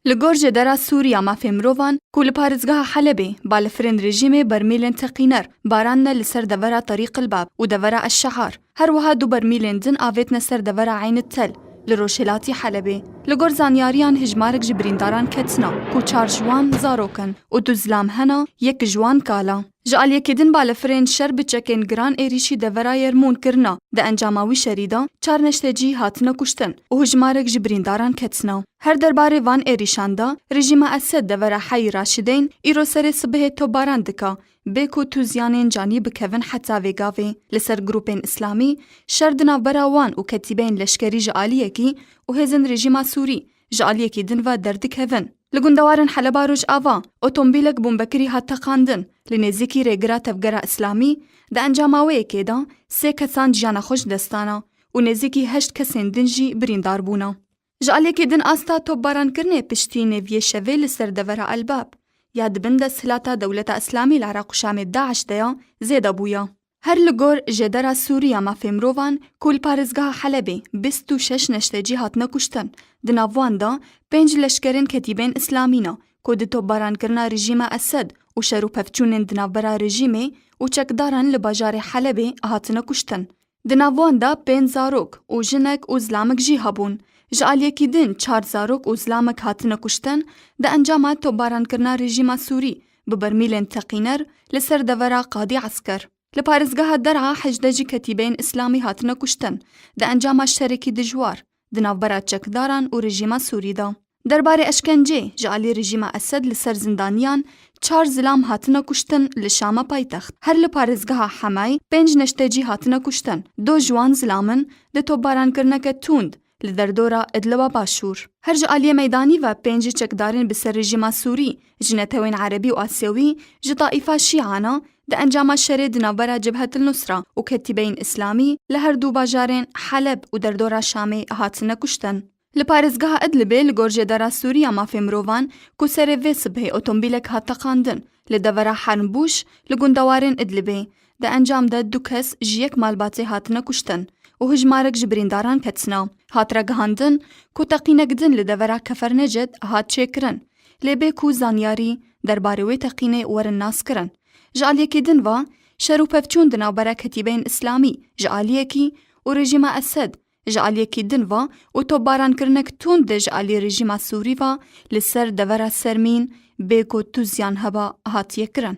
لگور جدرا سوریا مافی مروان کو لپارزگاه حلبه بالفرین رژیم برمیلن تقینر باران لسر دورا طریق الباب و دورا الشعار هر وها دو برمیلن دن آویت نسر دورا عین التل لروشلاتی حلبه لگور زانیاریان هجمارک جبرینداران کتنا کو چار جوان زاروکن و دو زلام هنا یک جوان کالا جعل یکیدن بالفرین شر بچکن گران ایریشی دورا یرمون کرنا ده انجاماوی شریدا چار نشتجی هاتنا کشتن و هجمارک جبرینداران کتنا هر درباره وان ایریشاندا رژیم اسد دورا حی راشدین ایرو سر صبح تو باران دکا بیکو تو زیانین جانی بکوین حتا ویگاوی لسر گروپین اسلامی شردنا براوان و کتیبین لشکری جعالیه کی و هزن رژیم سوری جعالیه کی دن و درد کوین لگوندوارن حلبا روش آوا اتومبیلک بومبکری هاتا خاندن لنزیکی ریگرا تفگرا اسلامی ده انجاماوی که دا 3 کسان جانا خوش دستانا و نزیکی 8 کسین دنجی بریندار بونا. جعلی که دن آستا توب باران کرنه پشتی نویه شوه لسر دورا الباب یاد بند سلاتا دولت اسلامی العراق و شام داعش دیا زیده بویا. هر لگور جدرا سوریا مافی مروان کل پارزگاه حلبه 26 نشتجی هاتنا کشتن دناوان دا 5 لشکرین کتیبین اسلامینا که ده توب باران کرنا رژیم اسد و شروع پفچونن دنابرا رژیمه و چکدارن لباجار حلبه هاتنا کشتن. دناوان دا 5 زاروک و جنک و زلامک جی هبون. جعل یکی دن 4 زاروک و زلامک هاتنا کشتن ده انجامات توب باران کرنا رژیم سوری ببرمیلن تقینر لسر دورا قاضی عسكر. لپارزگاه درعا حجدجی کتیبین اسلامی هاتنا کشتن ده انجام شرکی دجوار دنابرا چکداران و رژیم سوری دا. درباره اشکنجه جعلی رژیم اسد لسر زندانیان 4 زلام هاتنا کشتن لشام پایتخت. هر لپارزگاه حمای 5 نشتجی هاتنا کشتن 2 جوان زلامن ده توب باران کرنک توند لدردورا ادلبا باشور. هر جعلی میدانی و 5 چکدارین بسر رژیم سوری جنتوین عربی و آسیوی جطائفه شیعانا ده انجام شری دنابرا جبهة النصرة و کتیبین اسلامی لهر دو باجارین حلب و دردورا شامی هاتنا کشتن. لپارزگاه ادلبه لگورج درا سوریا مافی مروان کو سر وی صبح اتومبیلک هاتا خاندن لدورا حرنبوش لگوندوارین ادلبه ده انجام ده 2 کس جیک مالباتی هاتنا کشتن و هجمارک جبرینداران کتنا هاترا گهاندن کو تقینک دن لدورا کفر نجد هات چکرن لبه کو زانیاری درباره تقینه ورن ناس کرن جعل یکی دن و شروع پفچون دنابرا کتیبین اسلامی جعل یکی و رژیم اسد جعل یکی دن و توب باران کرنک تون ده جعلی رژیم سوری و لسر دورا سرمین بیکو تو زیان هبا هاتیه کرن.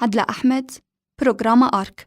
عدلا احمد، پروگرام آرک.